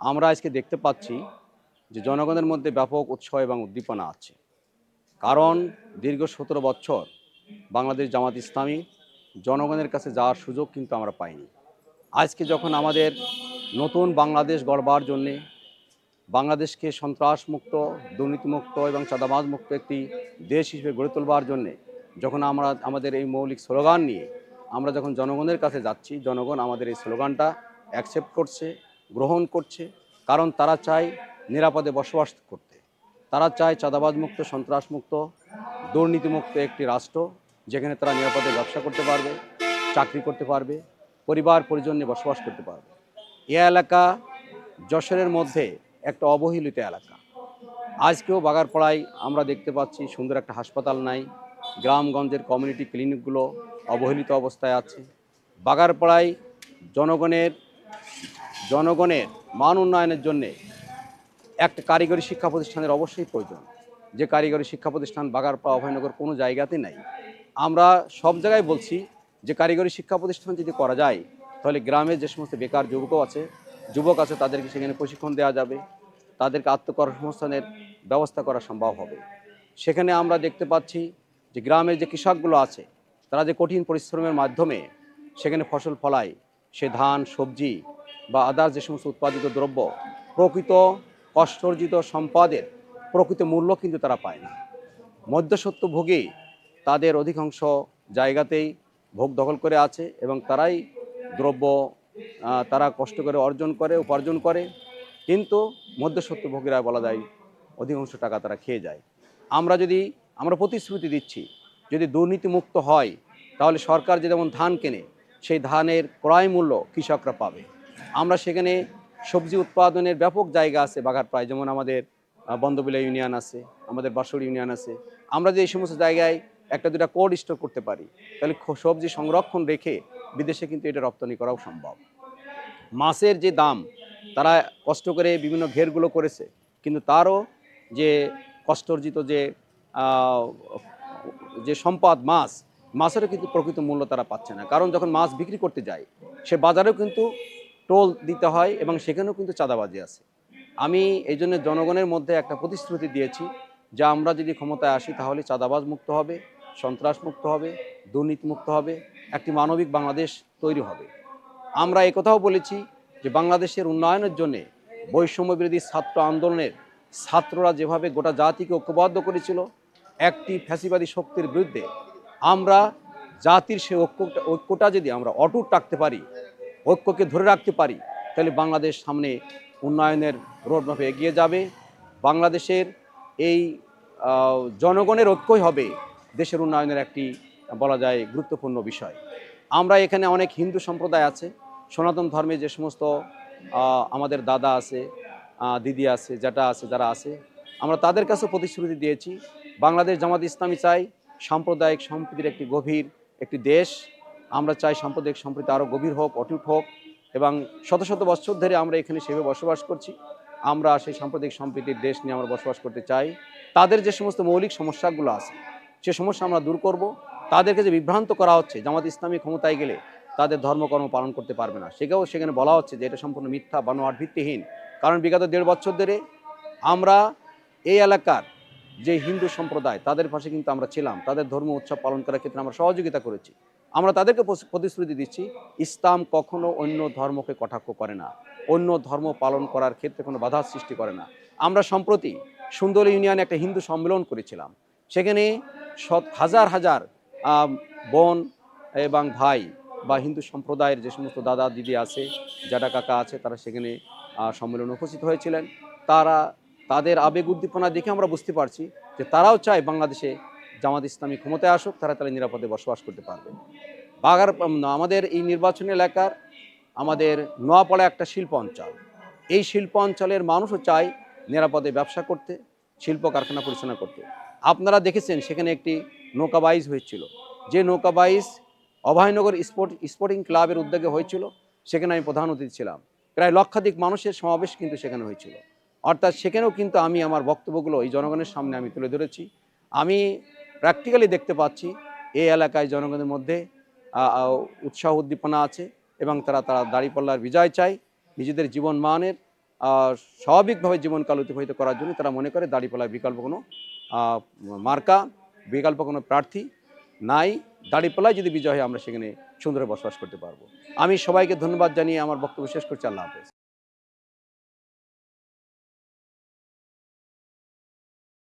আমরা আজকে দেখতে পাচ্ছি যে জনগণের মধ্যে ব্যাপক উৎসাহ এবং উদ্দীপনা আছে। কারণ দীর্ঘ ১৭ বছর বাংলাদেশ জামাত ইসলামী জনগণের কাছে যাওয়ার সুযোগ কিন্তু আমরা পাইনি। আজকে যখন আমাদের নতুন বাংলাদেশ গড়বার জন্যে, বাংলাদেশকে সন্ত্রাসমুক্ত, দুর্নীতিমুক্ত এবং চাঁদাবাজমুক্ত একটি দেশ হিসেবে গড়ে তোলবার জন্যে যখন আমরা আমাদের এই মৌলিক স্লোগান নিয়ে আমরা যখন জনগণের কাছে যাচ্ছি, জনগণ আমাদের এই স্লোগানটা অ্যাকসেপ্ট করছে, গ্রহণ করছে। কারণ তারা চায় নিরাপদে বসবাস করতে। তারা চায় চাঁদাবাজমুক্ত, সন্ত্রাসমুক্ত, দুর্নীতিমুক্ত একটি রাষ্ট্র, যেখানে তারা নিরাপদে ব্যবসা করতে পারবে, চাকরি করতে পারবে, পরিবার পরিজন নিয়ে বসবাস করতে পারবে। এ এলাকা যশোরের মধ্যে একটা অবহেলিত এলাকা। আজকেও বাগারপাড়ায় আমরা দেখতে পাচ্ছি সুন্দর একটা হাসপাতাল নাই, গ্রামগঞ্জের কমিউনিটি ক্লিনিকগুলো অবহেলিত অবস্থায় আছে। বাগারপাড়ায় জনগণের জনগণের মান উন্নয়নের জন্যে একটা কারিগরি শিক্ষা প্রতিষ্ঠানের অবশ্যই প্রয়োজন। যে কারিগরি শিক্ষা প্রতিষ্ঠান বাগারপাড়া, অভয়নগর কোনো জায়গাতে নাই। আমরা সব জায়গায় বলছি যে কারিগরি শিক্ষা প্রতিষ্ঠান যদি করা যায়, তাহলে গ্রামে যে সমস্ত বেকার যুবক আছে তাদেরকে সেখানে প্রশিক্ষণ দেওয়া যাবে, তাদেরকে আত্মকর্মসংস্থানের ব্যবস্থা করা সম্ভব হবে। সেখানে আমরা দেখতে পাচ্ছি যে গ্রামের যে কৃষকগুলো আছে, তারা যে কঠিন পরিশ্রমের মাধ্যমে সেখানে ফসল ফলায়, সে ধান, সবজি বা আদার্স যে সমস্ত উৎপাদিত দ্রব্য, প্রকৃত কষ্টার্জিত সম্পদের প্রকৃত মূল্য কিন্তু তারা পায় না। মধ্যস্বত্বভোগী তাদের অধিকাংশ জায়গাতেই ভোগ দখল করে আছে এবং তারাই দ্রব্য তারা কষ্ট করে উপার্জন করে, কিন্তু মধ্যস্বত্বভোগীরা বলা যায় অধিকাংশ টাকা তারা খেয়ে যায়। আমরা প্রতিশ্রুতি দিচ্ছি, যদি দুর্নীতিমুক্ত হয় তাহলে সরকার যে যেমন ধান কেনে, সেই ধানের ক্রয় মূল্য কৃষকরা পাবে। আমরা সেখানে সবজি উৎপাদনের ব্যাপক জায়গা আছে বাঘারপাড়ায়, যেমন আমাদের বন্দবিলা ইউনিয়ন আছে, আমাদের বাসুর ইউনিয়ন আছে। আমরা যে এই সমস্ত জায়গায় একটা দুটা কোল্ড স্টোর করতে পারি, তাহলে সবজি সংরক্ষণ রেখে বিদেশে কিন্তু এটা রপ্তানি করাও সম্ভব। মাছের যে দাম, তারা কষ্ট করে বিভিন্ন ঘেরগুলো করেছে, কিন্তু তারও যে কষ্টার্জিত যে সম্পদ মাছেরও কিন্তু প্রকৃত মূল্য তারা পাচ্ছে না। কারণ যখন মাছ বিক্রি করতে যায়, সে বাজারেও কিন্তু টোল দিতে হয় এবং সেখানেও কিন্তু চাঁদাবাজি আছে। আমি এই জন্য জনগণের মধ্যে একটা প্রতিশ্রুতি দিয়েছি যে আমরা যদি ক্ষমতায় আসি তাহলে চাঁদাবাজ মুক্ত হবে, সন্ত্রাস মুক্ত হবে, দুর্নীতিমুক্ত হবে, একটি মানবিক বাংলাদেশ তৈরি হবে। আমরা একথাও বলেছি যে বাংলাদেশের উন্নয়নের জন্যে বৈষম্য বিরোধী ছাত্র আন্দোলনের ছাত্ররা যেভাবে গোটা জাতিকে ঐক্যবদ্ধ করেছিল একটি ফ্যাসিবাদী শক্তির বিরুদ্ধে, আমরা জাতির সেই ঐক্যটা যদি আমরা অটুট রাখতে পারি, ঐক্যকে ধরে রাখতে পারি, তাহলে বাংলাদেশ সামনে উন্নয়নের রোডম্যাপে এগিয়ে যাবে। বাংলাদেশের এই জনগণের ঐক্যই হবে দেশের উন্নয়নের একটি বলা যায় গুরুত্বপূর্ণ বিষয়। আমরা এখানে অনেক হিন্দু সম্প্রদায় আছে, সনাতন ধর্মে যে সমস্ত আমাদের দাদা আছে, দিদি আছে, জ্যাঠা আছে, যারা আছে, আমরা তাদের কাছে প্রতিশ্রুতি দিয়েছি বাংলাদেশ জামাত ইসলামী চাই সাম্প্রদায়িক সম্প্রীতির একটি গভীর একটি দেশ। আমরা চাই সাম্প্রদায়িক সম্প্রীতি আরও গভীর হোক, অটুট হোক, এবং শত শত বছর ধরে আমরা এখানে সেভাবে বসবাস করছি। আমরা সেই সাম্প্রদায়িক সম্প্রীতির দেশ নিয়ে আমরা বসবাস করতে চাই। তাদের যে সমস্ত মৌলিক সমস্যাগুলো আছে, সে সমস্যা আমরা দূর করব। তাদেরকে যে বিভ্রান্ত করা হচ্ছে জামাত ইসলামী ক্ষমতায় গেলে তাদের ধর্মকর্ম পালন করতে পারবে না, সেখানে বলা হচ্ছে যে এটা সম্পূর্ণ মিথ্যা, বানোয়াট, ভিত্তিহীন। কারণ বিগত ১.৫ বছর ধরে আমরা এই এলাকার যে হিন্দু সম্প্রদায় তাদের পাশে কিন্তু আমরা ছিলাম, তাদের ধর্ম উৎসব পালন করার ক্ষেত্রে আমরা সহযোগিতা করেছি। আমরা তাদেরকে প্রতিশ্রুতি দিচ্ছি ইসলাম কখনো অন্য ধর্মকে কটাক্ষ করে না, অন্য ধর্ম পালন করার ক্ষেত্রে কোনো বাধার সৃষ্টি করে না। আমরা সম্প্রতি সুন্দর ইউনিয়নে একটা হিন্দু সম্মেলন করেছিলাম, সেখানে হাজার হাজার বোন এবং ভাই বা হিন্দু সম্প্রদায়ের যে সমস্ত দাদা দিদি আছে, জ্যাঠা কাকা আছে, তারা সেখানে সম্মেলনে উপস্থিত হয়েছিলেন। তাদের আবেগ উদ্দীপনা দেখে আমরা বুঝতে পারছি যে তারাও চায় বাংলাদেশে জামাত ইসলামী ক্ষমতায় আসুক, তারা নিরাপদে বসবাস করতে পারবে। আমাদের এই নির্বাচনী এলাকার আমাদের নোয়াপাড়া একটা শিল্প অঞ্চল। এই শিল্প অঞ্চলের মানুষও চায় নিরাপদে ব্যবসা করতে, শিল্প কারখানা পরিচালনা করতে। আপনারা দেখেছেন সেখানে একটি নৌকা বাইচ হয়েছিল, যে নৌকা বাইচ অভয়নগর স্পোর্টিং ক্লাবের উদ্যোগে হয়েছিল। সেখানে আমি প্রধান অতিথি ছিলাম, প্রায় লক্ষাধিক মানুষের সমাবেশ কিন্তু সেখানে হয়েছিল। অর্থাৎ সেখানেও কিন্তু আমি আমার বক্তব্যগুলো এই জনগণের সামনে আমি তুলে ধরেছি। আমি প্র্যাকটিক্যালি দেখতে পাচ্ছি এই এলাকায় জনগণের মধ্যে উৎসাহ উদ্দীপনা আছে এবং তারা দাঁড়িপাল্লার বিজয় চায়, নিজেদের জীবন মানের আহ, স্বাভাবিকভাবে জীবনকাল অতিবাহিত করার জন্য তারা মনে করে দাঁড়িপাল্লার বিকল্প কোনো আহ, মার্কা, বিকল্প কোনো প্রার্থী নাই। দাঁড়িপাল্লায় যদি বিজয় হয় আমরা সেখানে সুন্দরে বসবাস করতে পারবো। আমি সবাইকে ধন্যবাদ জানিয়ে আমার বক্তব্য শেষ করছি। আল্লাহ হাফেজ।